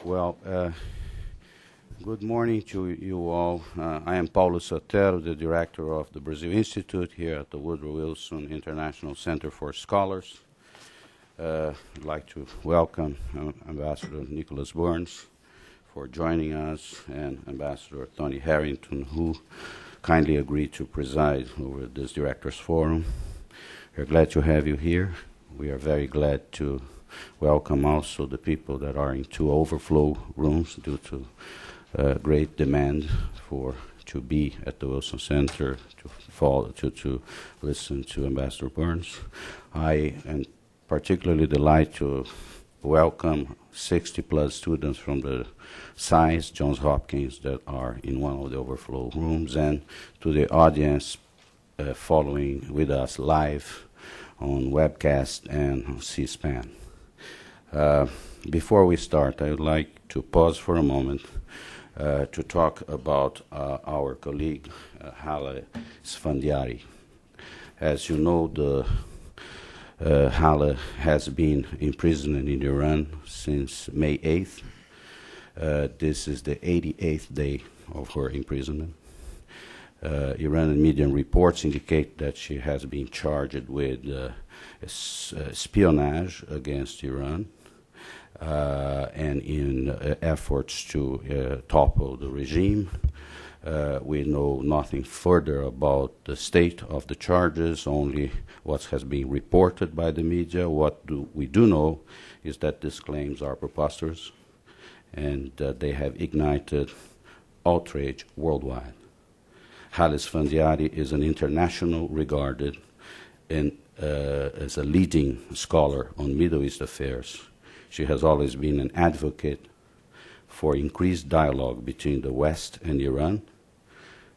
Well, good morning to you all. I am Paulo Sotero, the director of the Brazil Institute here at the Woodrow Wilson International Center for Scholars. I'd like to welcome Ambassador Nicholas Burns for joining us, and Ambassador Tony Harrington, who kindly agreed to preside over this Directors Forum. We're glad to have you here. We are very glad to welcome also the people that are in two overflow rooms due to great demand to be at the Wilson Center to listen to Ambassador Burns. I am particularly delighted to welcome 60-plus students from the SAIS, Johns Hopkins, that are in one of the overflow rooms, and to the audience following with us live on webcast and on C-SPAN. Before we start, I would like to pause for a moment to talk about our colleague, Halle Esfandiari. As you know, Halle has been imprisoned in Iran since May 8th. This is the 88th day of her imprisonment. Iranian media reports indicate that she has been charged with espionage against Iran and in efforts to topple the regime. We know nothing further about the state of the charges, only what has been reported by the media. What we do know is that these claims are preposterous and they have ignited outrage worldwide. Halle Esfandiari is an international regarded and as a leading scholar on Middle East affairs. She has always been an advocate for increased dialogue between the West and Iran.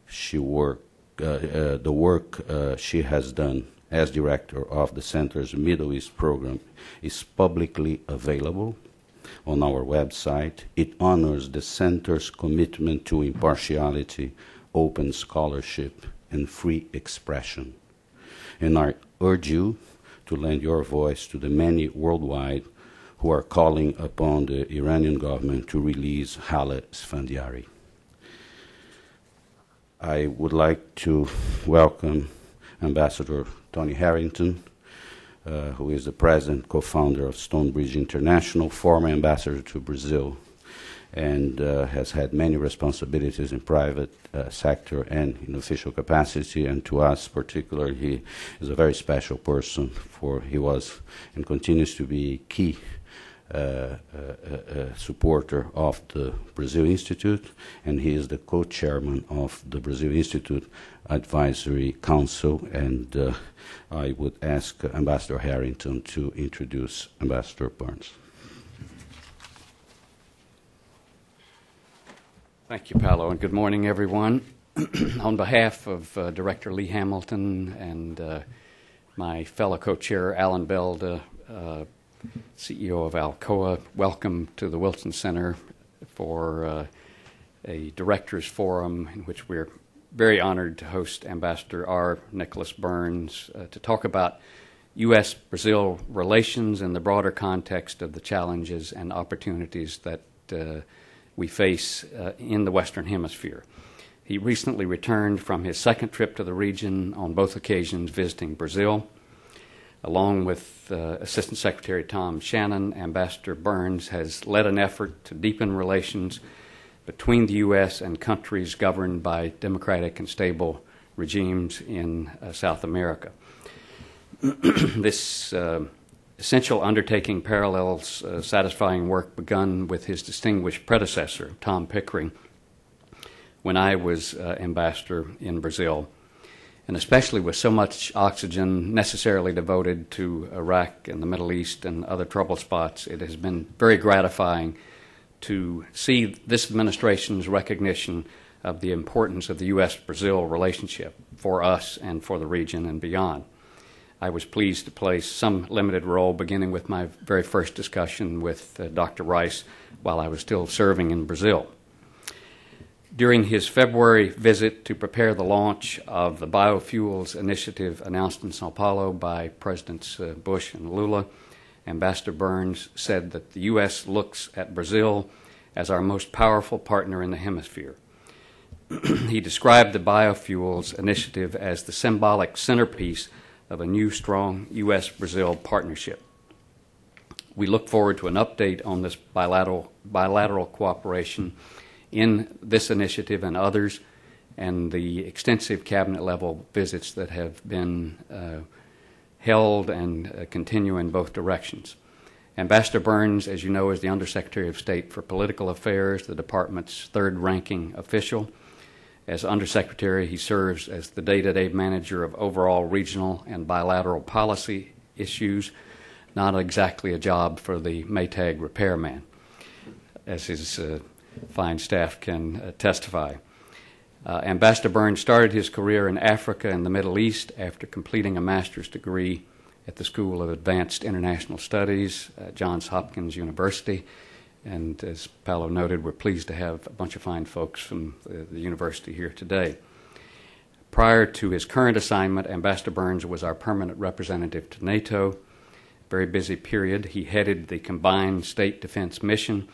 The work she has done as director of the Center's Middle East program is publicly available on our website. It honors the Center's commitment to impartiality, open scholarship, and free expression. And I urge you to lend your voice to the many worldwide who are calling upon the Iranian government to release Halle Esfandiari. I would like to welcome Ambassador Tony Harrington, who is the president, co-founder of Stonebridge International, former ambassador to Brazil, and has had many responsibilities in private sector and in official capacity. And to us particularly, he is a very special person, for he was and continues to be key supporter of the Brazil Institute, and he is the co-chairman of the Brazil Institute Advisory Council. And I would ask Ambassador Harrington to introduce Ambassador Burns. Thank you, Paulo, and good morning, everyone. On behalf of Director Lee Hamilton and my fellow co-chair, Alan Belda, CEO of Alcoa, welcome to the Wilson Center for a Directors Forum in which we're very honored to host Ambassador R. Nicholas Burns to talk about U.S.-Brazil relations in the broader context of the challenges and opportunities that we face in the Western Hemisphere. He recently returned from his second trip to the region, on both occasions visiting Brazil. Along with Assistant Secretary Tom Shannon, Ambassador Burns has led an effort to deepen relations between the U.S. and countries governed by democratic and stable regimes in South America. This essential undertaking parallels satisfying work begun with his distinguished predecessor, Tom Pickering, when I was ambassador in Brazil, and especially with so much oxygen necessarily devoted to Iraq and the Middle East and other trouble spots. It has been very gratifying to see this administration's recognition of the importance of the U.S.-Brazil relationship for us and for the region and beyond. I was pleased to play some limited role, beginning with my very first discussion with Dr. Rice while I was still serving in Brazil. During his February visit to prepare the launch of the Biofuels Initiative announced in Sao Paulo by Presidents Bush and Lula, Ambassador Burns said that the U.S. looks at Brazil as our most powerful partner in the hemisphere. He described the biofuels initiative as the symbolic centerpiece of a new, strong U.S.-Brazil partnership. We look forward to an update on this bilateral cooperation in this initiative and others, and the extensive cabinet-level visits that have been held and continue in both directions. Ambassador Burns, as you know, is the Undersecretary of State for Political Affairs, the department's third-ranking official. As Undersecretary, he serves as the day-to-day manager of overall regional and bilateral policy issues, not exactly a job for the Maytag repairman, as his fine staff can testify. Ambassador Burns started his career in Africa and the Middle East after completing a master's degree at the School of Advanced International Studies at Johns Hopkins University. And as Paolo noted, we're pleased to have a bunch of fine folks from the university here today. Prior to his current assignment, Ambassador Burns was our permanent representative to NATO. Very busy period. He headed the Combined State Defense Mission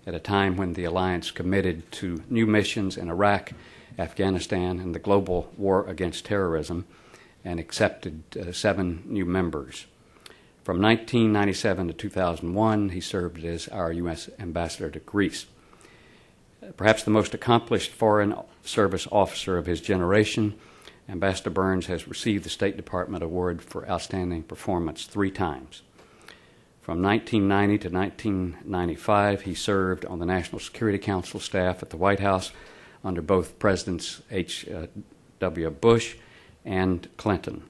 at a time when the alliance committed to new missions in Iraq, Afghanistan, and the global war against terrorism, and accepted 7 new members. From 1997 to 2001, he served as our U.S. ambassador to Greece. Perhaps the most accomplished Foreign Service officer of his generation, Ambassador Burns has received the State Department Award for Outstanding Performance 3 times. From 1990 to 1995, he served on the National Security Council staff at the White House under both Presidents H.W. Bush and Clinton.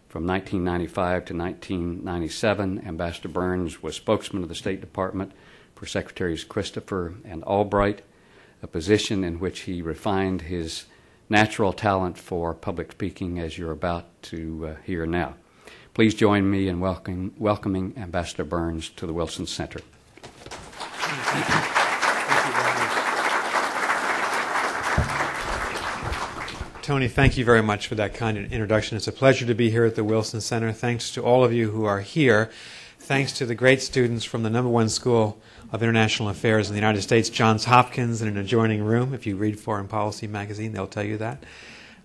From 1995 to 1997, Ambassador Burns was spokesman of the State Department for Secretaries Christopher and Albright, a position in which he refined his natural talent for public speaking, as you're about to hear now. Please join me in welcoming Ambassador Burns to the Wilson Center. Tony, thank you very much for that kind introduction. It's a pleasure to be here at the Wilson Center. Thanks to all of you who are here. Thanks to the great students from the #1 School of International Affairs in the United States, Johns Hopkins, in an adjoining room. If you read Foreign Policy magazine, they'll tell you that.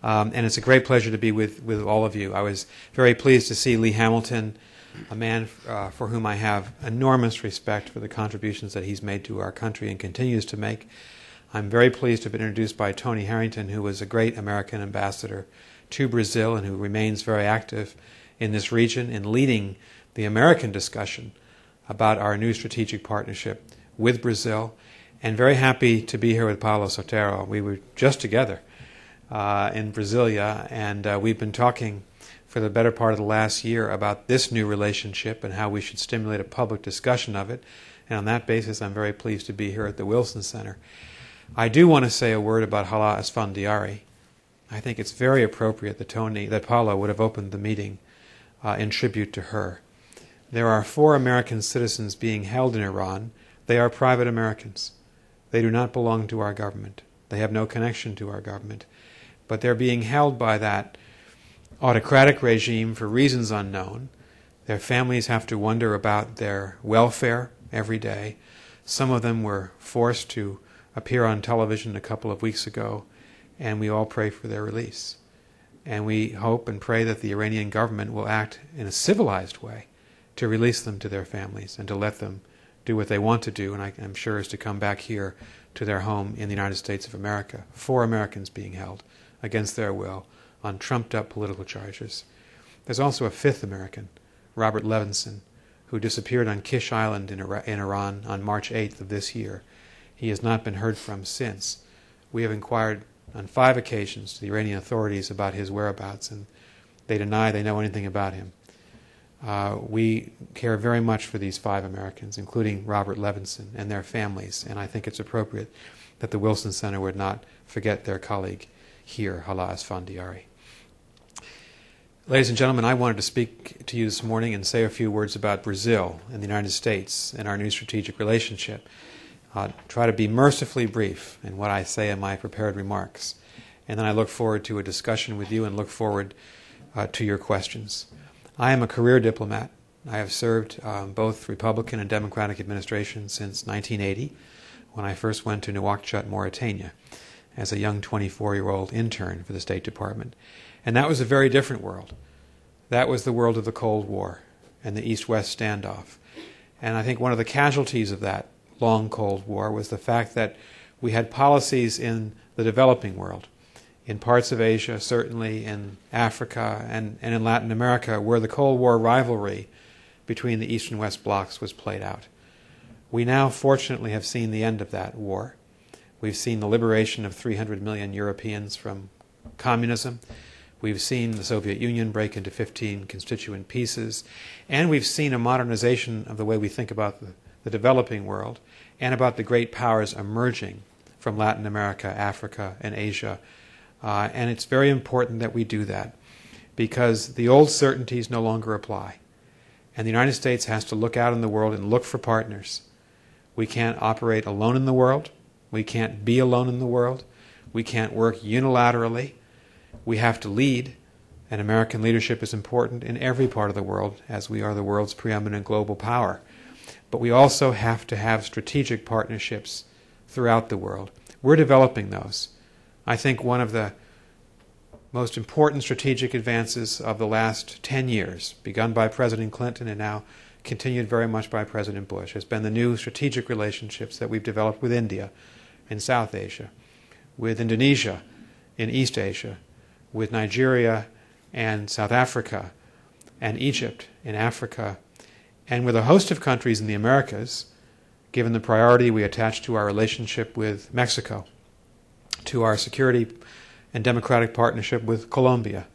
And it's a great pleasure to be with all of you. I was very pleased to see Lee Hamilton, a man for whom I have enormous respect for the contributions that he's made to our country and continues to make. I'm very pleased to have been introduced by Tony Harrington, who was a great American ambassador to Brazil and who remains very active in this region in leading the American discussion about our new strategic partnership with Brazil, and very happy to be here with Paulo Sotero. We were just together in Brasilia, and we've been talking for the better part of the last year about this new relationship and how we should stimulate a public discussion of it. And on that basis, I'm very pleased to be here at the Wilson Center. I do want to say a word about Hala Esfandiari. I think it's very appropriate that Paulo would have opened the meeting in tribute to her. There are 4 American citizens being held in Iran. They are private Americans. They do not belong to our government. They have no connection to our government. But they're being held by that autocratic regime for reasons unknown. Their families have to wonder about their welfare every day. Some of them were forced to appear on television a couple of weeks ago, and we all pray for their release. And we hope and pray that the Iranian government will act in a civilized way to release them to their families and to let them do what they want to do, and I'm sure is to come back here to their home in the United States of America. 4 Americans being held against their will on trumped-up political charges. There's also a 5th American, Robert Levinson, who disappeared on Kish Island in Iran on March 8th of this year. He has not been heard from since. We have inquired on 5 occasions to the Iranian authorities about his whereabouts, and they deny they know anything about him. We care very much for these 5 Americans, including Robert Levinson and their families, and I think it's appropriate that the Wilson Center would not forget their colleague here, Hala Esfandiari. Ladies and gentlemen, I wanted to speak to you this morning and say a few words about Brazil and the United States and our new strategic relationship. I'll try to be mercifully brief in what I say in my prepared remarks, and then I look forward to a discussion with you and look forward to your questions. I am a career diplomat. I have served both Republican and Democratic administrations since 1980, when I first went to Nouakchott, Mauritania, as a young 24-year-old intern for the State Department. And that was a very different world. That was the world of the Cold War and the East-West standoff. And I think one of the casualties of that long Cold War was the fact that we had policies in the developing world, in parts of Asia, certainly in Africa and in Latin America, where the Cold War rivalry between the East and West blocs was played out. We now, fortunately, have seen the end of that war. We've seen the liberation of 300 million Europeans from communism. We've seen the Soviet Union break into 15 constituent pieces. And we've seen a modernization of the way we think about the developing world and about the great powers emerging from Latin America, Africa, and Asia. And it's very important that we do that because the old certainties no longer apply. And the United States has to look out in the world and look for partners. We can't operate alone in the world. We can't be alone in the world. We can't work unilaterally. We have to lead, and American leadership is important in every part of the world, as we are the world's preeminent global power. But we also have to have strategic partnerships throughout the world. We're developing those. I think one of the most important strategic advances of the last 10 years, begun by President Clinton and now continued very much by President Bush, has been the new strategic relationships that we've developed with India in South Asia, with Indonesia in East Asia, with Nigeria and South Africa and Egypt in Africa, and with a host of countries in the Americas, given the priority we attach to our relationship with Mexico, to our security and democratic partnership with Colombia,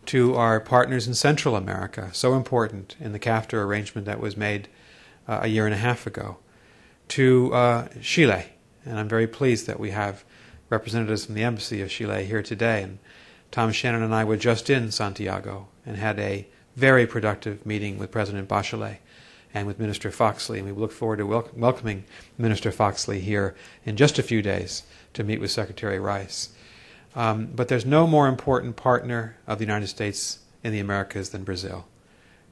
to our partners in Central America, so important in the CAFTA arrangement that was made a year and a half ago, to Chile. And I'm very pleased that we have representatives from the Embassy of Chile here today. And Tom Shannon and I were just in Santiago and had a very productive meeting with President Bachelet and with Minister Foxley. And we look forward to welcoming Minister Foxley here in just a few days to meet with Secretary Rice. But there's no more important partner of the United States in the Americas than Brazil,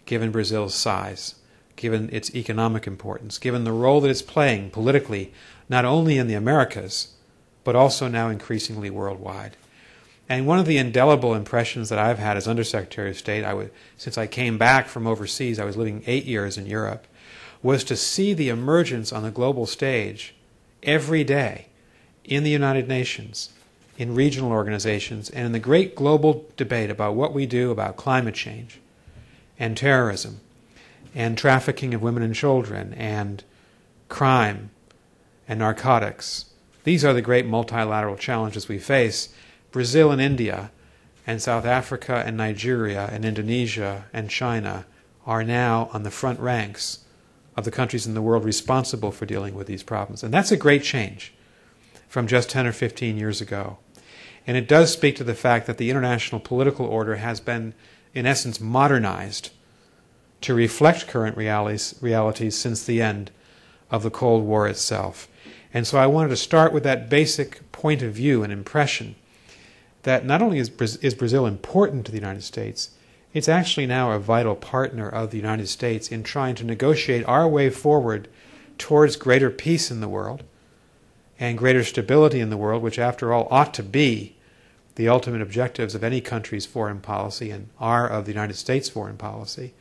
given Brazil's size, given its economic importance, given the role that it's playing politically, not only in the Americas, but also now increasingly worldwide. And one of the indelible impressions that I've had as Undersecretary of State, since I came back from overseas, I was living 8 years in Europe, was to see the emergence on the global stage every day in the United Nations, in regional organizations, and in the great global debate about what we do about climate change and terrorism and trafficking of women and children and crime and narcotics. These are the great multilateral challenges we face. Brazil and India and South Africa and Nigeria and Indonesia and China are now on the front ranks of the countries in the world responsible for dealing with these problems. And that's a great change from just 10 or 15 years ago. And it does speak to the fact that the international political order has been, in essence, modernized to reflect current realities since the end of the Cold War itself. And so I wanted to start with that basic point of view and impression that not only is Brazil important to the United States, it's actually now a vital partner of the United States in trying to negotiate our way forward towards greater peace in the world and greater stability in the world, which after all ought to be the ultimate objectives of any country's foreign policy and are of the United States' foreign policy,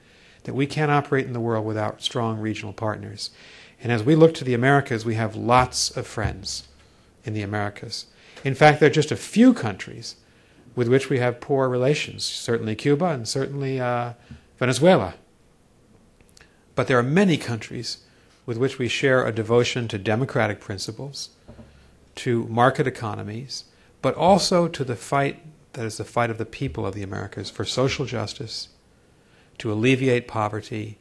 that we can't operate in the world without strong regional partners. And as we look to the Americas, we have lots of friends in the Americas. In fact, there are just a few countries with which we have poor relations, certainly Cuba and certainly Venezuela. But there are many countries with which we share a devotion to democratic principles, to market economies, but also to the fight that is the fight of the people of the Americas for social justice, to alleviate poverty,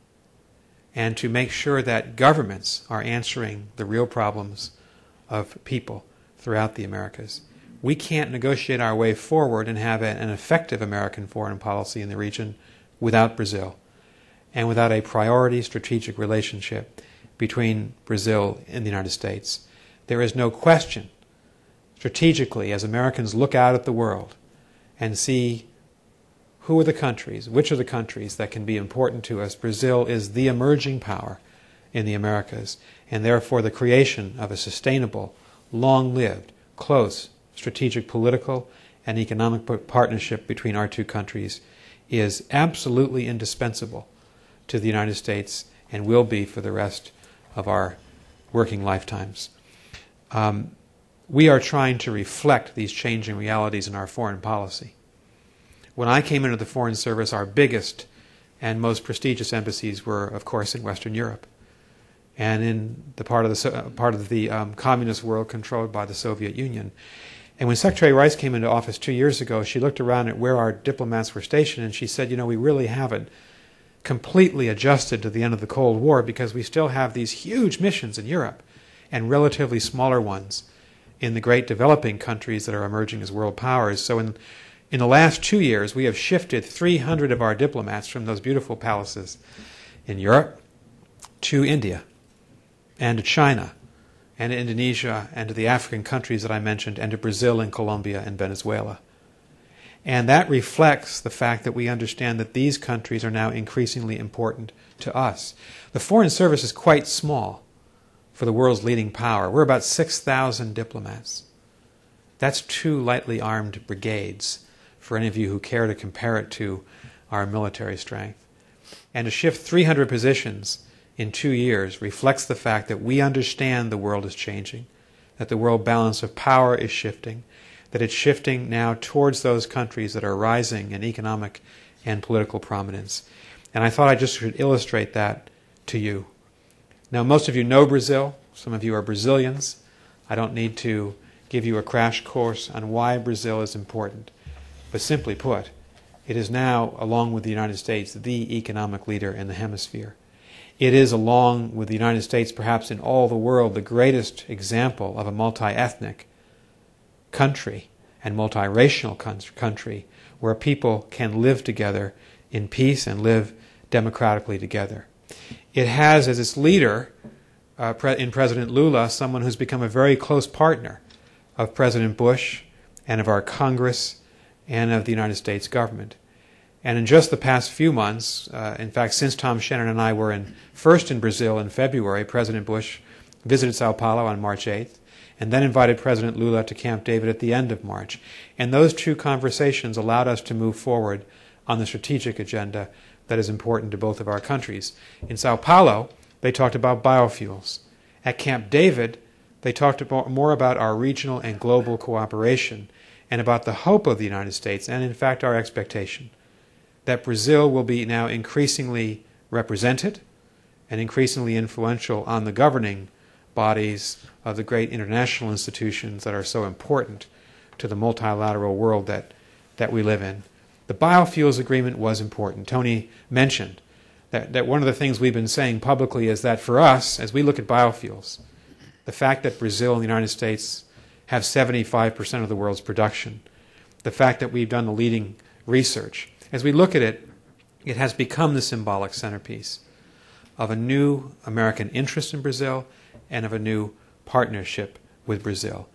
and to make sure that governments are answering the real problems of people throughout the Americas. We can't negotiate our way forward and have an effective American foreign policy in the region without Brazil and without a priority strategic relationship between Brazil and the United States. There is no question, strategically, as Americans look out at the world and see who are the countries, which are the countries that can be important to us, Brazil is the emerging power in the Americas, and therefore the creation of a sustainable, long-lived, close, strategic political and economic partnership between our two countries is absolutely indispensable to the United States and will be for the rest of our working lifetimes. We are trying to reflect these changing realities in our foreign policy. When I came into the Foreign Service, our biggest and most prestigious embassies were, of course, in Western Europe and in the part of the communist world controlled by the Soviet Union. And when Secretary Rice came into office 2 years ago, she looked around at where our diplomats were stationed and she said, we really haven't completely adjusted to the end of the Cold War because we still have these huge missions in Europe and relatively smaller ones in the great developing countries that are emerging as world powers. So in the last 2 years, we have shifted 300 of our diplomats from those beautiful palaces in Europe to India and to China and to Indonesia and to the African countries that I mentioned and to Brazil and Colombia and Venezuela. And that reflects the fact that we understand that these countries are now increasingly important to us. The Foreign Service is quite small for the world's leading power. We're about 6,000 diplomats. That's 2 lightly armed brigades for any of you who care to compare it to our military strength. And to shift 300 positions in 2 years reflects the fact that we understand the world is changing, that the world balance of power is shifting, that it's shifting now towards those countries that are rising in economic and political prominence. And I thought I just should illustrate that to you. Now, most of you know Brazil. Some of you are Brazilians. I don't need to give you a crash course on why Brazil is important. But simply put, it is now, along with the United States, the economic leader in the hemisphere. It is, along with the United States, perhaps in all the world, the greatest example of a multi-ethnic country and multiracial country where people can live together in peace and live democratically together. It has as its leader, in President Lula, someone who's become a very close partner of President Bush and of our Congress and of the United States government. And in just the past few months, in fact, since Tom Shannon and I were first in Brazil in February, President Bush visited Sao Paulo on March 8th, and then invited President Lula to Camp David at the end of March. And those 2 conversations allowed us to move forward on the strategic agenda that is important to both of our countries. In Sao Paulo, they talked about biofuels. At Camp David, they talked more about our regional and global cooperation and about the hope of the United States, and in fact our expectation, that Brazil will be now increasingly represented and increasingly influential on the governing bodies of the great international institutions that are so important to the multilateral world that we live in. The biofuels agreement was important. Tony mentioned that one of the things we've been saying publicly is that for us, as we look at biofuels, the fact that Brazil and the United States have 75% of the world's production, the fact that we've done the leading research, as we look at it, it has become the symbolic centerpiece of a new American interest in Brazil and of a new partnership with Brazil.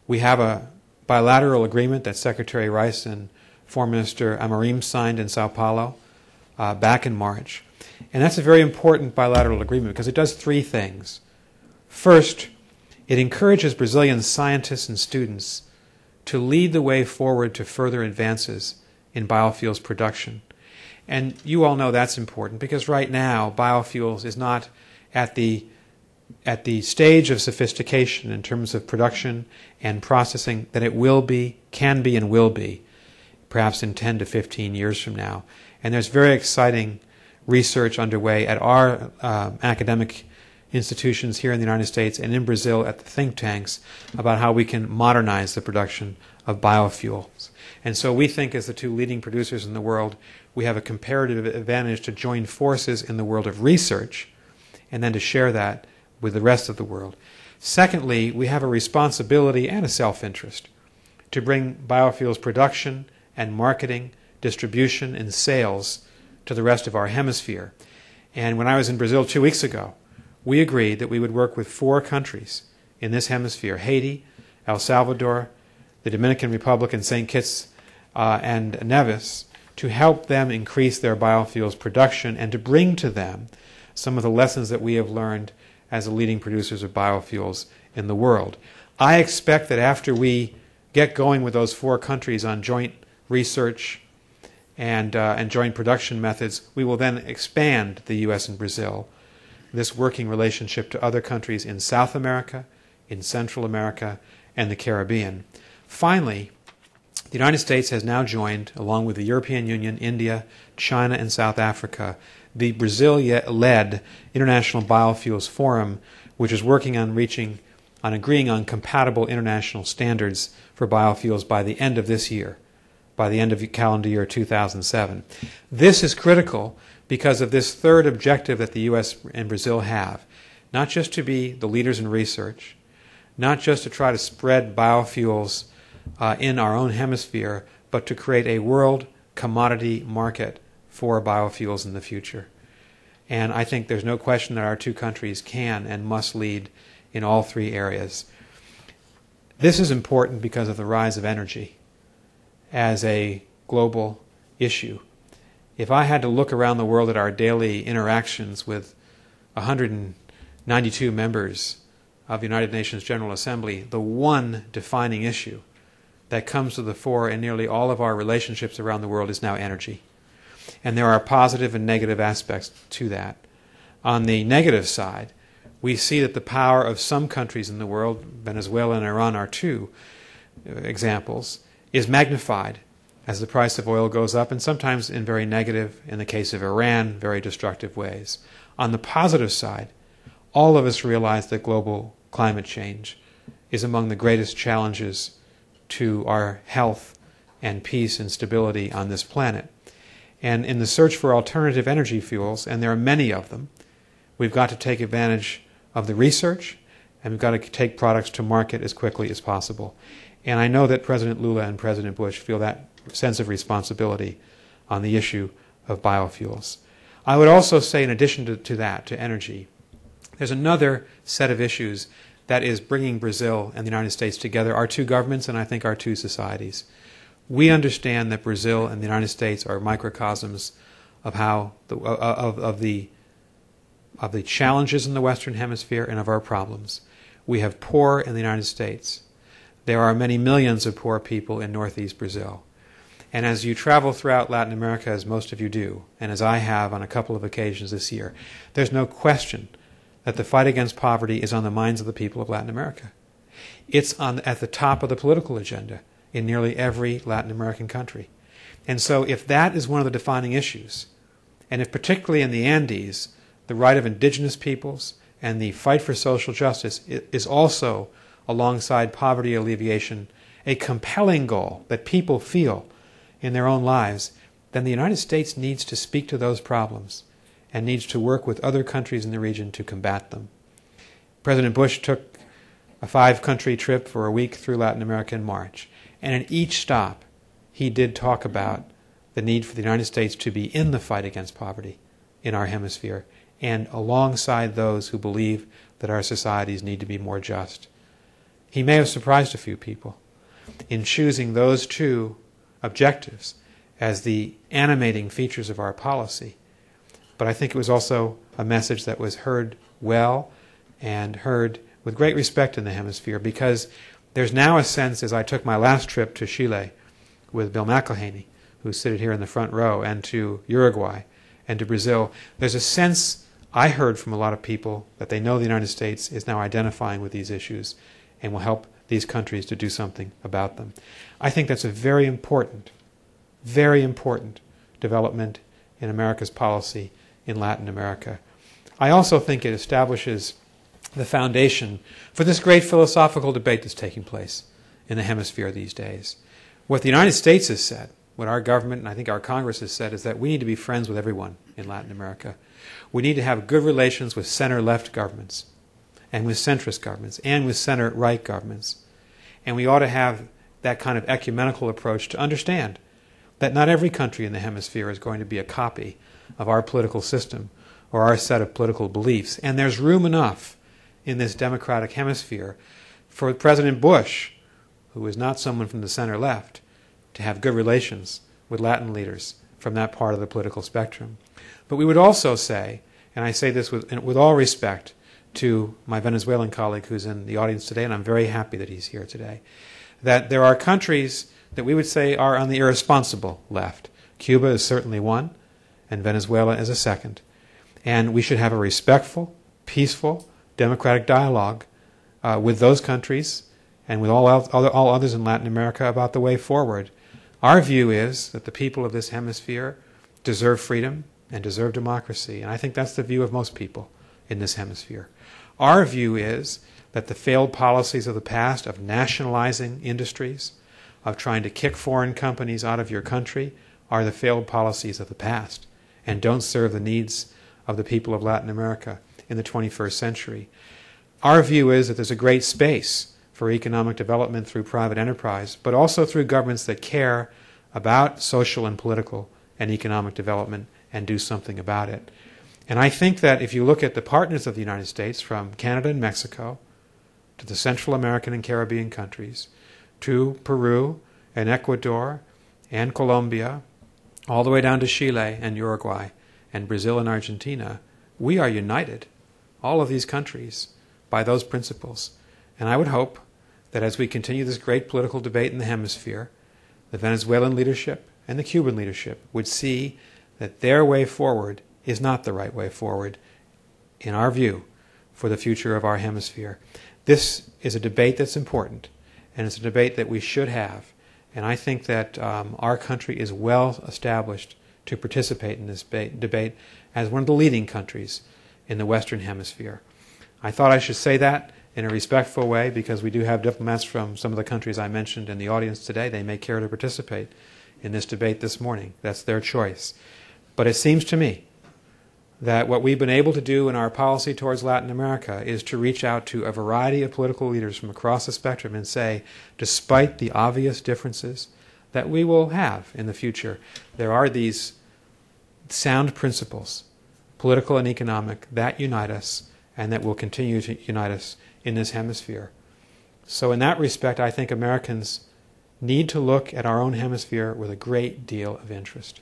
We have a bilateral agreement that Secretary Rice and Foreign Minister Amorim signed in Sao Paulo back in March. And that's a very important bilateral agreement because it does 3 things. First, it encourages Brazilian scientists and students to lead the way forward to further advances in biofuels production. And you all know that's important because right now biofuels is not at the stage of sophistication in terms of production and processing that it will be, can be, and will be, perhaps in 10 to 15 years from now. And there's very exciting research underway at our academic institutions here in the United States and in Brazil at the think tanks about how we can modernize the production of biofuels. And so we think as the 2 leading producers in the world, we have a comparative advantage to join forces in the world of research and then to share that with the rest of the world. Secondly, we have a responsibility and a self-interest to bring biofuels production and marketing, distribution, and sales to the rest of our hemisphere. And when I was in Brazil 2 weeks ago, we agreed that we would work with 4 countries in this hemisphere, Haiti, El Salvador, the Dominican Republic, and St. Kitts and Nevis, to help them increase their biofuels production and to bring to them some of the lessons that we have learned as the leading producers of biofuels in the world. I expect that after we get going with those 4 countries on joint research and joint production methods, we will then expand the U.S. and Brazil, this working relationship, to other countries in South America, in Central America, and the Caribbean. Finally, the United States has now joined, along with the European Union, India, China, and South Africa, the Brazil-led International Biofuels Forum, which is working on agreeing on compatible international standards for biofuels by the end of this year, by the end of calendar year 2007. This is critical because of this third objective that the U.S. and Brazil have, not just to be the leaders in research, not just to try to spread biofuels in our own hemisphere, but to create a world commodity market for biofuels in the future. And I think there's no question that our 2 countries can and must lead in all 3 areas. This is important because of the rise of energy as a global issue. If I had to look around the world at our daily interactions with 192 members of the United Nations General Assembly, the one defining issue that comes to the fore in nearly all of our relationships around the world is now energy. And there are positive and negative aspects to that. On the negative side, we see that the power of some countries in the world, Venezuela and Iran are 2 examples, is magnified as the price of oil goes up, and sometimes in very negative, in the case of Iran, very destructive ways. On the positive side, all of us realize that global climate change is among the greatest challenges to our health and peace and stability on this planet. And in the search for alternative energy fuels, and there are many of them, we've got to take advantage of the research, and we've got to take products to market as quickly as possible. And I know that President Lula and President Bush feel that sense of responsibility on the issue of biofuels. I would also say, in addition to that, to energy, there's another set of issues that is bringing Brazil and the United States together, our 2 governments and I think our 2 societies. We understand that Brazil and the United States are microcosms of how of the challenges in the Western Hemisphere and of our problems. We have poor in the United States. There are many millions of poor people in northeast Brazil. And as you travel throughout Latin America, as most of you do, and as I have on a couple of occasions this year, there's no question that the fight against poverty is on the minds of the people of Latin America. It's at the top of the political agenda in nearly every Latin American country. And so if that is one of the defining issues, and if particularly in the Andes, the right of indigenous peoples and the fight for social justice is also, alongside poverty alleviation, a compelling goal that people feel in their own lives, then the United States needs to speak to those problems and needs to work with other countries in the region to combat them. President Bush took a 5-country trip for a week through Latin America in March, and in each stop he did talk about the need for the United States to be in the fight against poverty in our hemisphere and alongside those who believe that our societies need to be more just. He may have surprised a few people in choosing those 2 objectives as the animating features of our policy. But I think it was also a message that was heard well and heard with great respect in the hemisphere, because there's now a sense, as I took my last trip to Chile with Bill McElhaney, who's seated here in the front row, and to Uruguay and to Brazil, there's a sense I heard from a lot of people that they know the United States is now identifying with these issues and will help these countries to do something about them. I think that's a very important development in America's policy in Latin America. I also think it establishes the foundation for this great philosophical debate that's taking place in the hemisphere these days. What the United States has said, what our government and I think our Congress has said, is that we need to be friends with everyone in Latin America. We need to have good relations with center-left governments and with centrist governments and with center-right governments. And we ought to have that kind of ecumenical approach to understand that not every country in the hemisphere is going to be a copy of our political system or our set of political beliefs. And there's room enough in this democratic hemisphere for President Bush, who is not someone from the center-left, to have good relations with Latin leaders from that part of the political spectrum. But we would also say, and I say this with all respect to my Venezuelan colleague who's in the audience today, and I'm very happy that he's here today, that there are countries that we would say are on the irresponsible left. Cuba is certainly one, and Venezuela is a second. And we should have a respectful, peaceful, democratic dialogue with those countries and with all others in Latin America about the way forward. Our view is that the people of this hemisphere deserve freedom and deserve democracy, and I think that's the view of most people in this hemisphere. Our view is that the failed policies of the past of nationalizing industries, of trying to kick foreign companies out of your country, are the failed policies of the past and don't serve the needs of the people of Latin America in the 21st century. Our view is that there's a great space for economic development through private enterprise, but also through governments that care about social and political and economic development and do something about it. And I think that if you look at the partners of the United States, from Canada and Mexico to the Central American and Caribbean countries, to Peru and Ecuador and Colombia, all the way down to Chile and Uruguay and Brazil and Argentina, we are united, all of these countries, by those principles. And I would hope that as we continue this great political debate in the hemisphere, the Venezuelan leadership and the Cuban leadership would see that their way forward is not the right way forward, in our view, for the future of our hemisphere. This is a debate that's important, and it's a debate that we should have. And I think that our country is well established to participate in this debate as one of the leading countries in the Western Hemisphere. I thought I should say that in a respectful way because we do have diplomats from some of the countries I mentioned in the audience today. They may care to participate in this debate this morning. That's their choice. But it seems to me that what we've been able to do in our policy towards Latin America is to reach out to a variety of political leaders from across the spectrum and say, despite the obvious differences that we will have in the future, there are these sound principles, political and economic, that unite us and that will continue to unite us in this hemisphere. So in that respect, I think Americans need to look at our own hemisphere with a great deal of interest.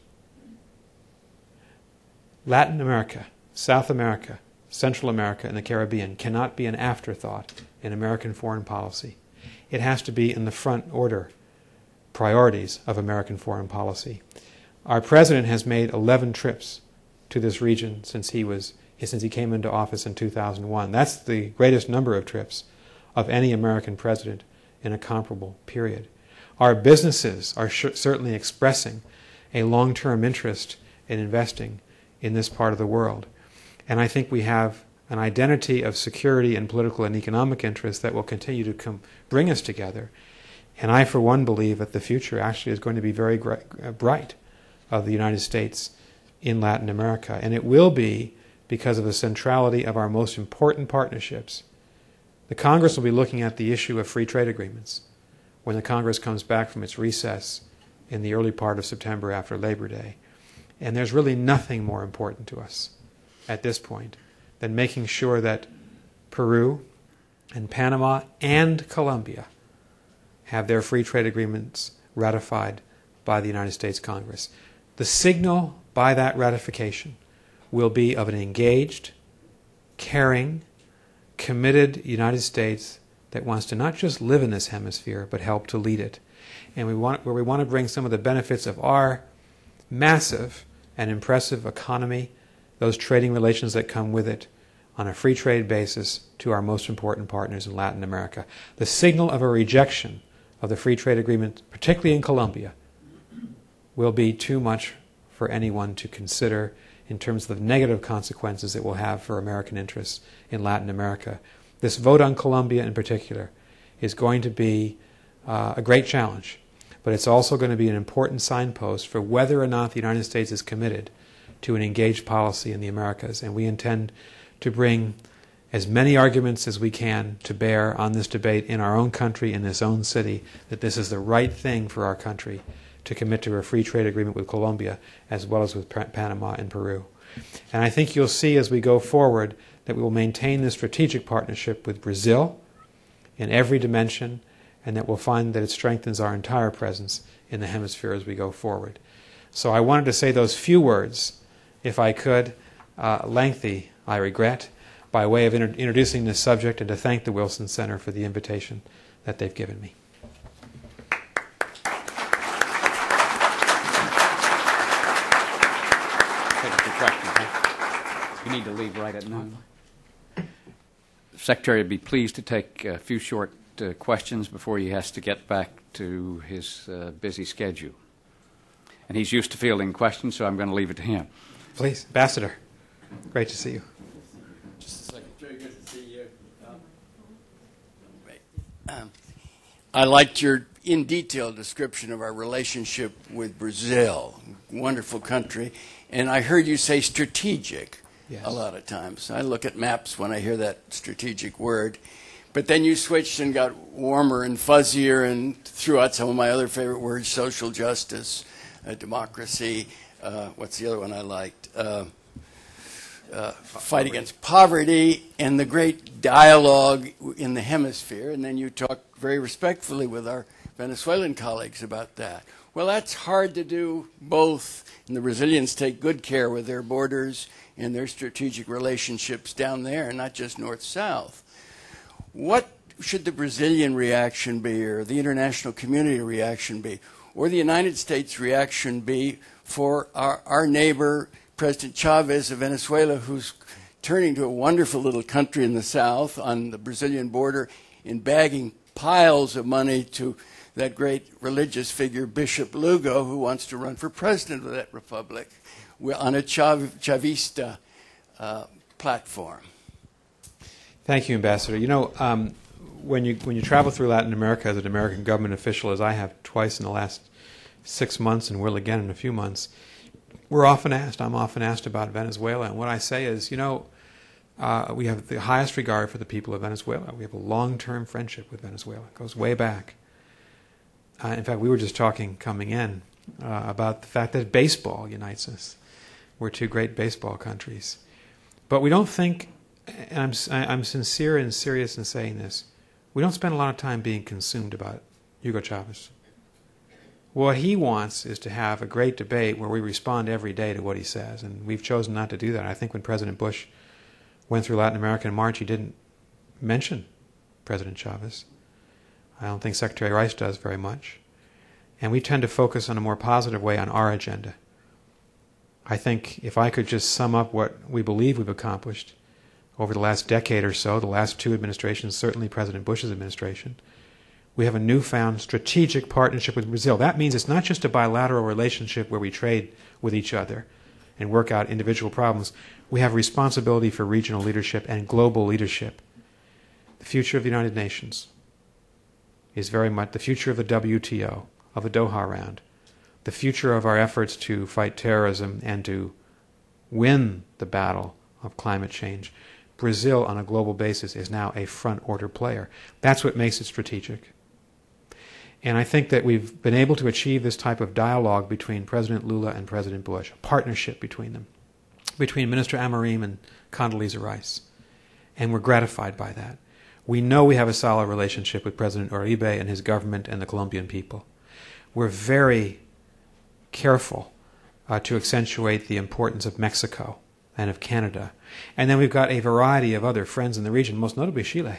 Latin America, South America, Central America, and the Caribbean cannot be an afterthought in American foreign policy. It has to be in the front order priorities of American foreign policy. Our president has made 11 trips to this region since he came into office in 2001. That's the greatest number of trips of any American president in a comparable period. Our businesses are certainly expressing a long-term interest in investing in this part of the world. And I think we have an identity of security and political and economic interests that will continue to bring us together. And I, for one, believe that the future actually is going to be very bright of the United States in Latin America. And it will be because of the centrality of our most important partnerships. The Congress will be looking at the issue of free trade agreements when the Congress comes back from its recess in the early part of September after Labor Day. And there's really nothing more important to us at this point than making sure that Peru and Panama and Colombia have their free trade agreements ratified by the United States Congress. The signal by that ratification will be of an engaged, caring, committed United States that wants to not just live in this hemisphere, but help to lead it. And we want to bring some of the benefits of our massive and impressive economy, those trading relations that come with it, on a free trade basis to our most important partners in Latin America. The signal of a rejection of the free trade agreement, particularly in Colombia, will be too much for anyone to consider in terms of the negative consequences it will have for American interests in Latin America. This vote on Colombia in particular is going to be a great challenge, but it's also going to be an important signpost for whether or not the United States is committed to an engaged policy in the Americas. And we intend to bring as many arguments as we can to bear on this debate in our own country, in this own city, that this is the right thing for our country to commit to a free trade agreement with Colombia as well as with Panama and Peru. And I think you'll see as we go forward that we will maintain this strategic partnership with Brazil in every dimension, and that we'll find that it strengthens our entire presence in the hemisphere as we go forward. So I wanted to say those few words, if I could, lengthy, I regret, by way of introducing this subject and to thank the Wilson Center for the invitation that they've given me. You need to leave right at noon. The Secretary would be pleased to take a few short questions before he has to get back to his busy schedule. And he's used to fielding questions, so I'm going to leave it to him. Please, Ambassador. Great to see you. Just a second. Very good to see you. I liked your in-detail description of our relationship with Brazil. Wonderful country. And I heard you say strategic. Yes. A lot of times. I look at maps when I hear that strategic word. But then you switched and got warmer and fuzzier and threw out some of my other favorite words, social justice, democracy. What's the other one I liked? Fight against poverty and the great dialogue in the hemisphere. And then you talked very respectfully with our Venezuelan colleagues about that. Well, that's hard to do both. And the Brazilians take good care with their borders and their strategic relationships down there, not just north-south. What should the Brazilian reaction be, or the international community reaction be, or the United States reaction be for our neighbor, President Chavez of Venezuela, who's turning to a wonderful little country in the south on the Brazilian border and bagging piles of money to that great religious figure, Bishop Lugo, who wants to run for president of that republic on a Chavista platform? Thank you, Ambassador. You know, when you travel through Latin America as an American government official, as I have twice in the last 6 months and will again in a few months, I'm often asked about Venezuela. And what I say is, you know, we have the highest regard for the people of Venezuela. We have a long-term friendship with Venezuela. It goes way back. In fact, we were just talking coming in about the fact that baseball unites us. We're two great baseball countries. But we don't think, and I'm sincere and serious in saying this, we don't spend a lot of time being consumed about Hugo Chavez. What he wants is to have a great debate where we respond every day to what he says, and we've chosen not to do that. I think when President Bush went through Latin America in March, he didn't mention President Chavez. I don't think Secretary Rice does very much. And we tend to focus in a more positive way on our agenda. I think if I could just sum up what we believe we've accomplished over the last decade or so, the last two administrations, certainly President Bush's administration, we have a newfound strategic partnership with Brazil. That means it's not just a bilateral relationship where we trade with each other and work out individual problems. We have responsibility for regional leadership and global leadership. The future of the United Nations is very much the future of the WTO, of the Doha round, the future of our efforts to fight terrorism and to win the battle of climate change. Brazil, on a global basis, is now a front-order player. That's what makes it strategic. And I think that we've been able to achieve this type of dialogue between President Lula and President Bush, a partnership between them, between Minister Amorim and Condoleezza Rice. And we're gratified by that. We know we have a solid relationship with President Uribe and his government and the Colombian people. We're very careful to accentuate the importance of Mexico and of Canada. And then we've got a variety of other friends in the region, most notably Chile,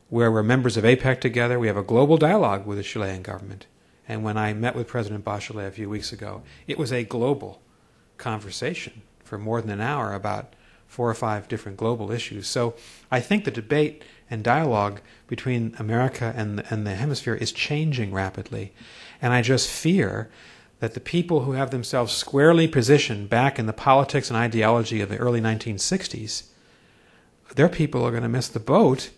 where we're members of APEC together. We have a global dialogue with the Chilean government. And when I met with President Bachelet a few weeks ago, it was a global conversation for more than an hour about 4 or 5 different global issues. So I think the debate and dialogue between America and the hemisphere is changing rapidly. And I just fear that the people who have themselves squarely positioned back in the politics and ideology of the early 1960s, their people are going to miss the boat,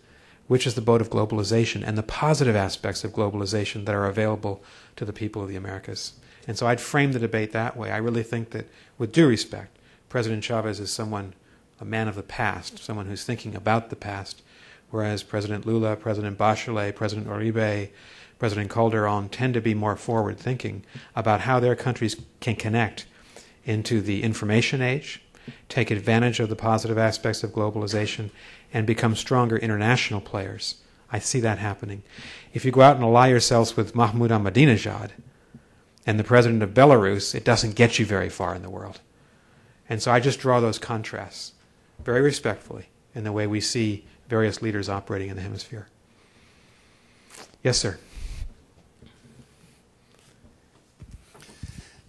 which is the boat of globalization and the positive aspects of globalization that are available to the people of the Americas. And so I'd frame the debate that way. I really think that, with due respect, President Chavez is someone, a man of the past, someone who's thinking about the past, whereas President Lula, President Bachelet, President Uribe, President Calderon tend to be more forward-thinking about how their countries can connect into the information age, take advantage of the positive aspects of globalization, and become stronger international players. I see that happening. If you go out and ally yourselves with Mahmoud Ahmadinejad and the president of Belarus, it doesn't get you very far in the world. And so I just draw those contrasts very respectfully in the way we see various leaders operating in the hemisphere. Yes, sir.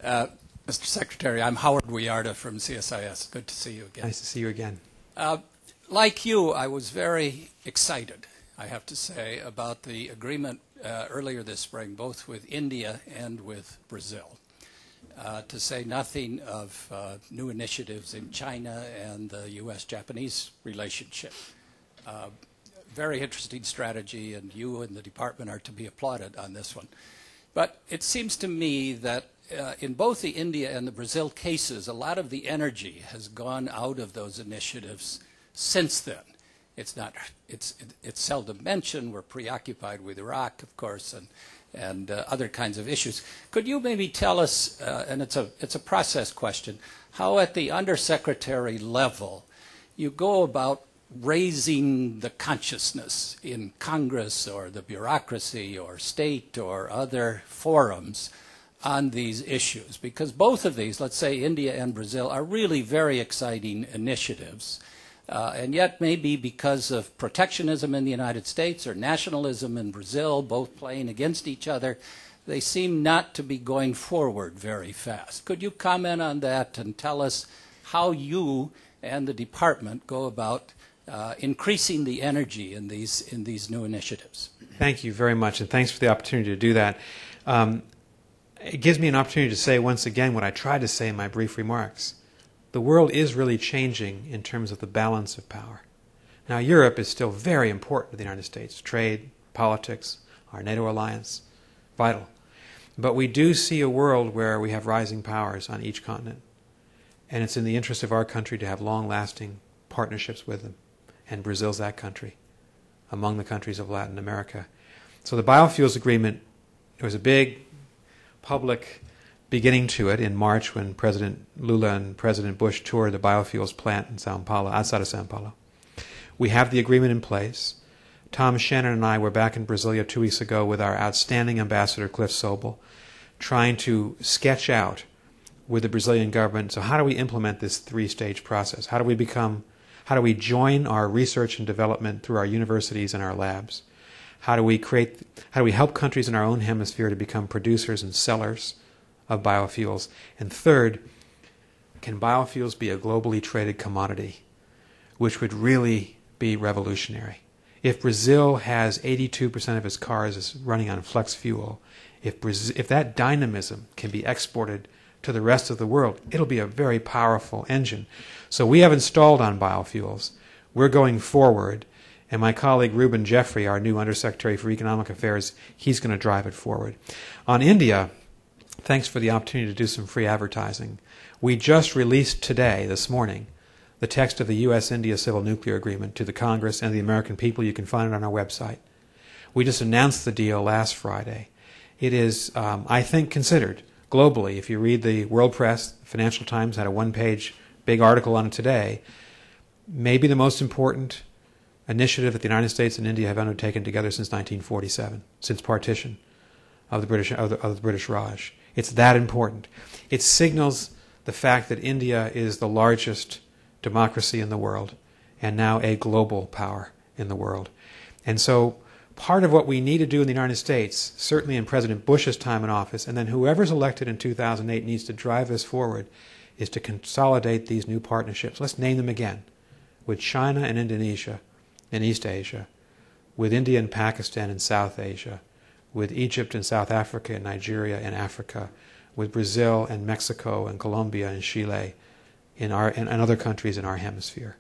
Mr. Secretary, I'm Howard Wiarda from CSIS. Good to see you again. Nice to see you again. Like you, I was very excited, I have to say, about the agreement earlier this spring, both with India and with Brazil, to say nothing of new initiatives in China and the U.S.-Japanese relationship. Very interesting strategy, and you and the department are to be applauded on this one. But it seems to me that in both the India and the Brazil cases, a lot of the energy has gone out of those initiatives since then. It's seldom mentioned. We're preoccupied with Iraq, of course, and other kinds of issues. Could you maybe tell us, and it's a process question, how at the undersecretary level you go about raising the consciousness in Congress or the bureaucracy or state or other forums on these issues? Because both of these, let's say India and Brazil, are really very exciting initiatives. And yet maybe because of protectionism in the United States or nationalism in Brazil, both playing against each other, they seem not to be going forward very fast. Could you comment on that and tell us how you and the department go about increasing the energy in these new initiatives? Thank you very much, and thanks for the opportunity to do that. It gives me an opportunity to say once again what I tried to say in my brief remarks. The world is really changing in terms of the balance of power. Now, Europe is still very important to the United States. Trade, politics, our NATO alliance, vital. But we do see a world where we have rising powers on each continent. And it's in the interest of our country to have long-lasting partnerships with them. And Brazil's that country, among the countries of Latin America. So the biofuels agreement, there was a big public beginning to it in March when President Lula and President Bush toured the biofuels plant in Sao Paulo, outside of Sao Paulo. We have the agreement in place. Tom Shannon and I were back in Brasilia 2 weeks ago with our outstanding ambassador, Cliff Sobel, trying to sketch out with the Brazilian government, so how do we implement this three-stage process? How do we join our research and development through our universities and our labs? How do we help countries in our own hemisphere to become producers and sellers of biofuels? And third, can biofuels be a globally traded commodity, which would really be revolutionary? If Brazil has 82% of its cars running on flex fuel, if that dynamism can be exported to the rest of the world, it'll be a very powerful engine. So we have installed on biofuels. We're going forward, and my colleague Reuben Jeffrey, our new Undersecretary for Economic Affairs, he's going to drive it forward. On India, thanks for the opportunity to do some free advertising. We just released today, this morning, the text of the U.S.-India Civil Nuclear Agreement to the Congress and the American people. You can find it on our website. We just announced the deal last Friday. It is, I think, considered globally. If you read the world press, Financial Times had a one-page big article on it today, maybe the most important initiative that the United States and India have undertaken together since 1947, since partition of the British Raj. It's that important. It signals the fact that India is the largest democracy in the world and now a global power in the world. And so part of what we need to do in the United States, certainly in President Bush's time in office, and then whoever's elected in 2008 needs to drive this forward, is to consolidate these new partnerships. Let's name them again. With China and Indonesia in East Asia, with India and Pakistan in South Asia, with Egypt and South Africa and Nigeria and Africa, with Brazil and Mexico and Colombia and Chile and other countries in our hemisphere.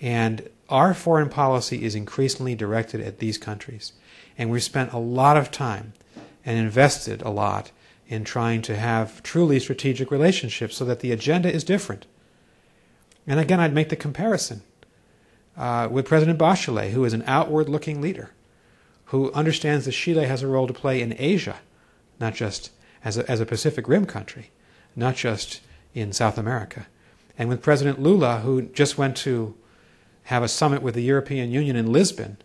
And our foreign policy is increasingly directed at these countries. And we've spent a lot of time and invested a lot in trying to have truly strategic relationships so that the agenda is different. And again, I'd make the comparison with President Bachelet, who is an outward-looking leader, who understands that Chile has a role to play in Asia, not just as a Pacific Rim country, not just in South America. And with President Lula, who just went to have a summit with the European Union in Lisbon,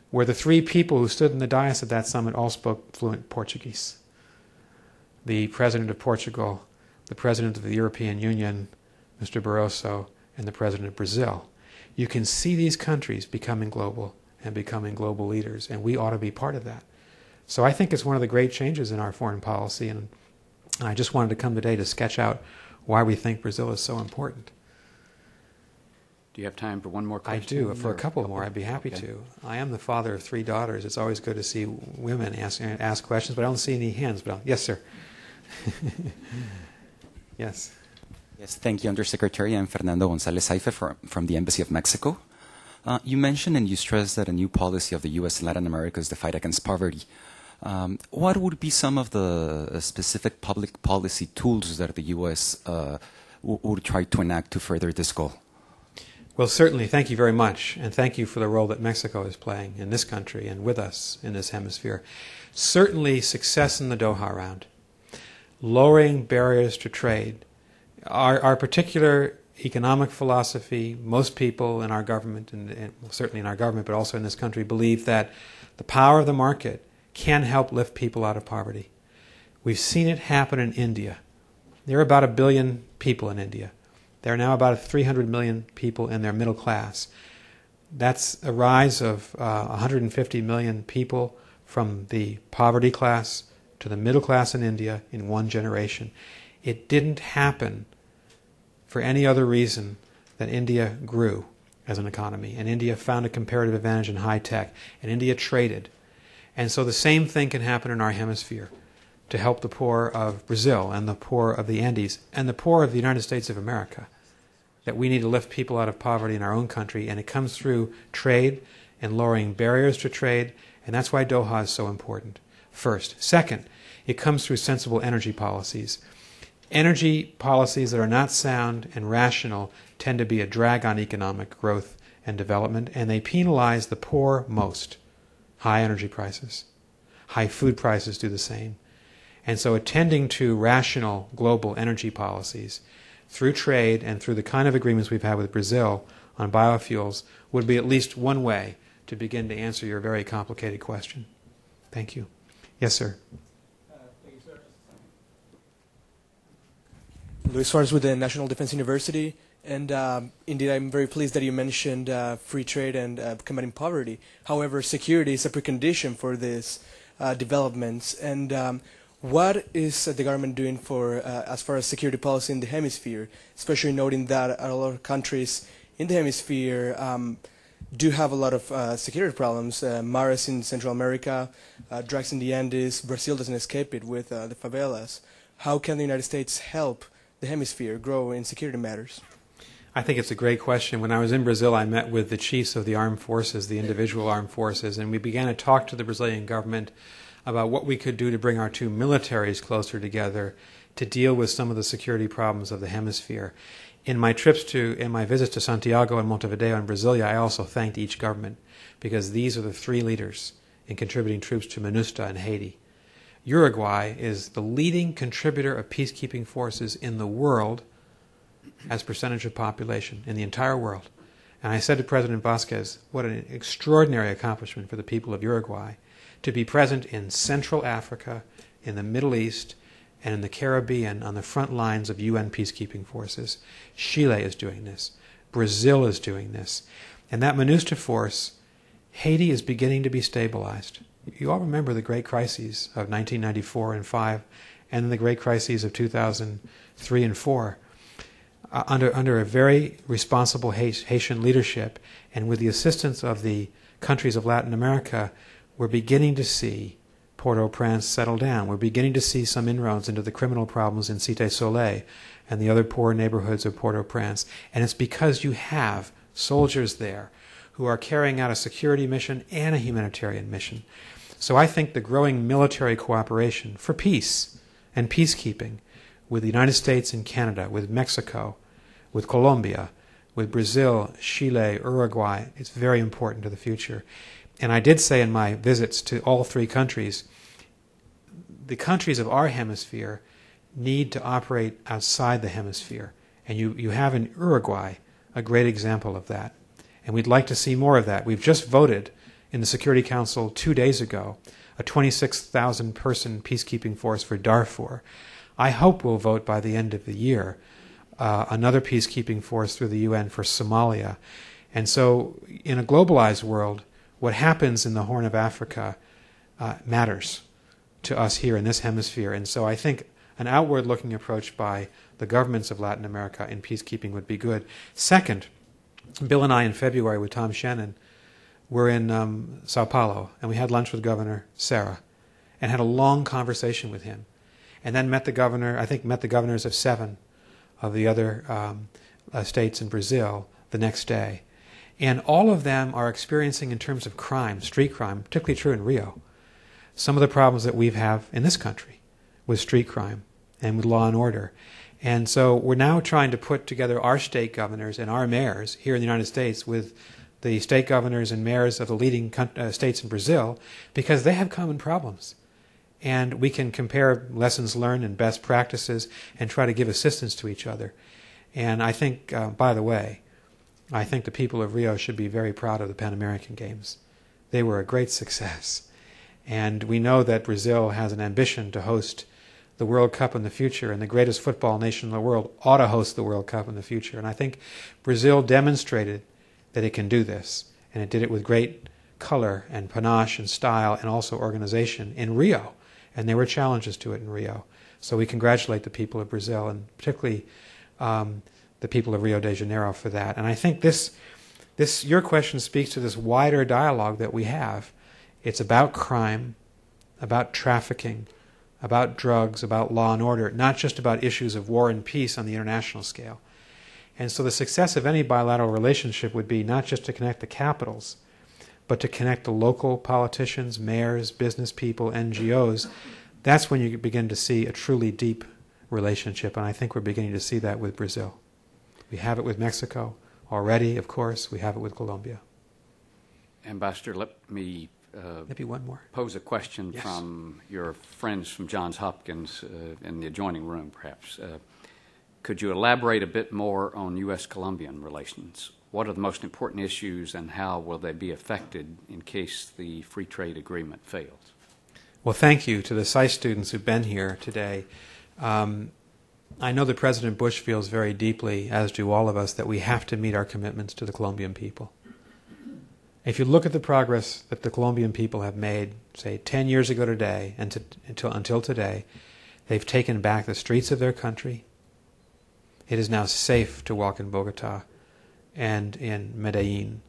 where the three people who stood in the dais at that summit all spoke fluent Portuguese. The President of Portugal, the President of the European Union, Mr. Barroso, and the President of Brazil. You can see these countries becoming global and becoming global leaders, and we ought to be part of that. So I think it's one of the great changes in our foreign policy, and I just wanted to come today to sketch out why we think Brazil is so important. Do you have time for one more question? I do. For a couple more, I'd be happy to. I am the father of 3 daughters. It's always good to see women ask questions, but I don't see any hands. But yes, sir. Yes. Yes, thank you, Undersecretary. I'm Fernando González Saife from the Embassy of Mexico. You mentioned and you stressed that a new policy of the U.S. in Latin America is the fight against poverty. What would be some of the specific public policy tools that the U.S. Would try to enact to further this goal? Well, certainly, thank you very much, and thank you for the role that Mexico is playing in this country and with us in this hemisphere. Certainly, success in the Doha round, lowering barriers to trade. Our particular economic philosophy, most people in our government, and certainly in our government, but also in this country, believe that the power of the market can help lift people out of poverty. We've seen it happen in India. There are about 1 billion people in India. There are now about 300 million people in their middle class. That's a rise of 150 million people from the poverty class to the middle class in India in one generation. It didn't happen for any other reason than India grew as an economy, and India found a comparative advantage in high tech, and India traded. And so the same thing can happen in our hemisphere to help the poor of Brazil and the poor of the Andes and the poor of the United States of America. That we need to lift people out of poverty in our own country, and it comes through trade and lowering barriers to trade, and that's why Doha is so important, first. Second, it comes through sensible energy policies. Energy policies that are not sound and rational tend to be a drag on economic growth and development, and they penalize the poor most. High energy prices. High food prices do the same. And so attending to rational global energy policies through trade and through the kind of agreements we've had with Brazil on biofuels would be at least one way to begin to answer your very complicated question. Thank you. Yes, sir. Thank you, sir. Luis Suarez with the National Defense University. And indeed, I'm very pleased that you mentioned free trade and combating poverty. However, security is a precondition for these developments. And what is the government doing for as far as security policy in the hemisphere, especially noting that a lot of countries in the hemisphere do have a lot of security problems? Maras in Central America, drugs in the Andes, Brazil doesn't escape it with the favelas. How can the United States help the hemisphere grow in security matters? I think it's a great question. When I was in Brazil, I met with the chiefs of the armed forces, the individual armed forces, and we began to talk to the Brazilian government about what we could do to bring our two militaries closer together to deal with some of the security problems of the hemisphere. In my visits to Santiago and Montevideo and Brasilia, I also thanked each government because these are the 3 leaders in contributing troops to MINUSTA in Haiti. Uruguay is the leading contributor of peacekeeping forces in the world as percentage of population in the entire world. And I said to President Vasquez, what an extraordinary accomplishment for the people of Uruguay to be present in Central Africa, in the Middle East, and in the Caribbean on the front lines of UN peacekeeping forces. Chile is doing this. Brazil is doing this. And that MINUSTA force, Haiti is beginning to be stabilized. You all remember the great crises of 1994 and 5 and the great crises of 2003 and 4. Under a very responsible Haitian leadership and with the assistance of the countries of Latin America, we're beginning to see Port-au-Prince settle down. We're beginning to see some inroads into the criminal problems in Cité Soleil and the other poor neighborhoods of Port-au-Prince. And it's because you have soldiers there who are carrying out a security mission and a humanitarian mission. So I think the growing military cooperation for peace and peacekeeping with the United States and Canada, with Mexico, with Colombia, with Brazil, Chile, Uruguay, it's very important to the future. And I did say in my visits to all 3 countries, the countries of our hemisphere need to operate outside the hemisphere. And you have in Uruguay a great example of that. And we'd like to see more of that. We've just voted in the Security Council 2 days ago a 26,000-person peacekeeping force for Darfur. I hope we'll vote by the end of the year another peacekeeping force through the UN for Somalia. And so in a globalized world, what happens in the Horn of Africa matters to us here in this hemisphere. And so I think an outward-looking approach by the governments of Latin America in peacekeeping would be good. Second, Bill and I in February with Tom Shannon were in Sao Paulo, and we had lunch with Governor Serra and had a long conversation with him. And then met the governors of 7 of the other states in Brazil the next day. And all of them are experiencing, in terms of crime, street crime, particularly true in Rio, some of the problems that we have in this country with street crime and with law and order. And so we're now trying to put together our state governors and our mayors here in the United States with the state governors and mayors of the leading states in Brazil, because they have common problems. And we can compare lessons learned and best practices and try to give assistance to each other. And I think, by the way, I think the people of Rio should be very proud of the Pan American Games. They were a great success. And we know that Brazil has an ambition to host the World Cup in the future, and the greatest football nation in the world ought to host the World Cup in the future. And I think Brazil demonstrated that it can do this, and it did it with great color and panache and style and also organization in Rio. And there were challenges to it in Rio. So we congratulate the people of Brazil, and particularly the people of Rio de Janeiro for that. And I think this your question speaks to this wider dialogue that we have. It's about crime, about trafficking, about drugs, about law and order, not just about issues of war and peace on the international scale. And so the success of any bilateral relationship would be not just to connect the capitals, but to connect the local politicians, mayors, business people, NGOs. That's when you begin to see a truly deep relationship, and I think we're beginning to see that with Brazil. We have it with Mexico already, of course. We have it with Colombia. Ambassador, let me Maybe one more. Pose a question Yes. from your friends from Johns Hopkins in the adjoining room, perhaps. Could you elaborate a bit more on U.S.-Colombian relations? What are the most important issues, and how will they be affected in case the free trade agreement fails? Well, thank you to the SAIS students who've been here today. I know that President Bush feels very deeply, as do all of us, that we have to meet our commitments to the Colombian people. If you look at the progress that the Colombian people have made, say 10 years ago today, and until today, they've taken back the streets of their country. It is now safe to walk in Bogota and in Medellin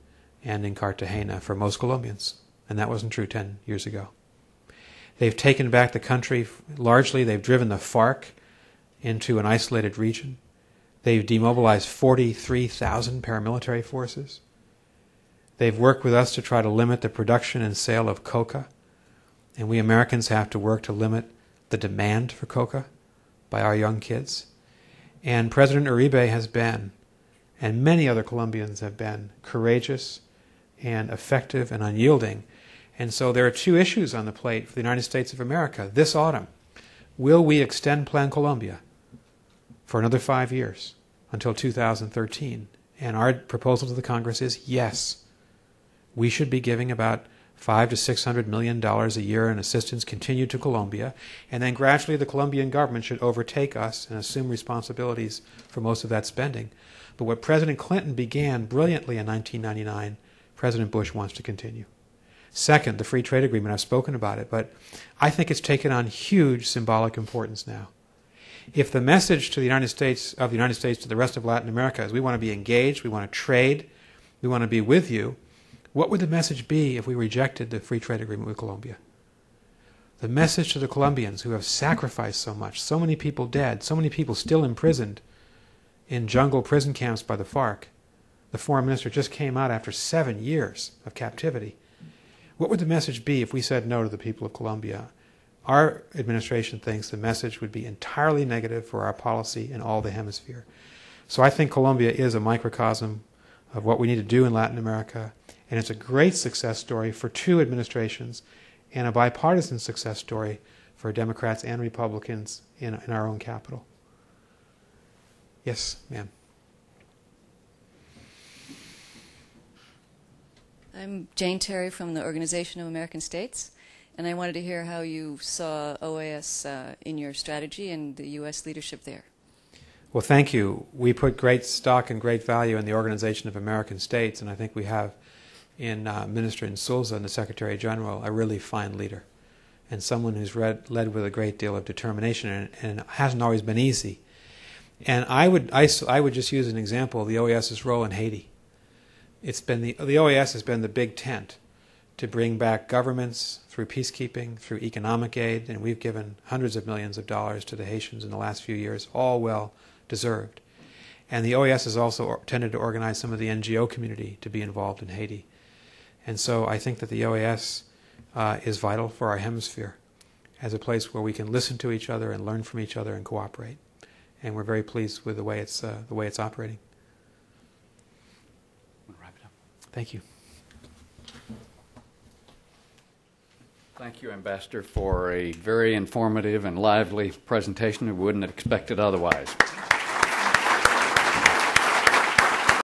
and in Cartagena for most Colombians, and that wasn't true 10 years ago. They've taken back the country largely. They've driven the FARC into an isolated region. They've demobilized 43,000 paramilitary forces. They've worked with us to try to limit the production and sale of coca, and we Americans have to work to limit the demand for coca by our young kids. And President Uribe has been, and many other Colombians have been, courageous and effective and unyielding. And so there are two issues on the plate for the United States of America this autumn. Will we extend Plan Colombia for another 5 years until 2013? And our proposal to the Congress is yes. We should be giving about $500 to $600 million a year in assistance continued to Colombia, and then gradually the Colombian government should overtake us and assume responsibilities for most of that spending. But what President Clinton began brilliantly in 1999, President Bush wants to continue. Second, the free trade agreement, I've spoken about it, but I think it's taken on huge symbolic importance now. If the message to the United States to the rest of Latin America is we want to be engaged, we want to trade, we want to be with you, what would the message be if we rejected the free trade agreement with Colombia? The message to the Colombians who have sacrificed so much, so many people dead, so many people still imprisoned in jungle prison camps by the FARC. The foreign minister just came out after 7 years of captivity. What would the message be if we said no to the people of Colombia? Our administration thinks the message would be entirely negative for our policy in all the hemisphere. So I think Colombia is a microcosm of what we need to do in Latin America, and it's a great success story for two administrations and a bipartisan success story for Democrats and Republicans in our own capital. Yes, ma'am. I'm Jane Terry from the Organization of American States, and I wanted to hear how you saw OAS in your strategy and the U.S. leadership there. Well, thank you. We put great stock and great value in the Organization of American States, and I think we have in Minister Insulza and the Secretary General a really fine leader, and someone who's led with a great deal of determination, and it hasn't always been easy. And I would just use an example of the OAS's role in Haiti. It's been the OAS has been the big tent to bring back governments through peacekeeping, through economic aid, and we've given hundreds of millions of dollars to the Haitians in the last few years, all well deserved. And the OAS has also tended to organize some of the NGO community to be involved in Haiti. And so I think that the OAS is vital for our hemisphere as a place where we can listen to each other and learn from each other and cooperate. And we're very pleased with the way it's operating. We'll wrap it up. Thank you. Thank you, Ambassador, for a very informative and lively presentation. We wouldn't have expected otherwise.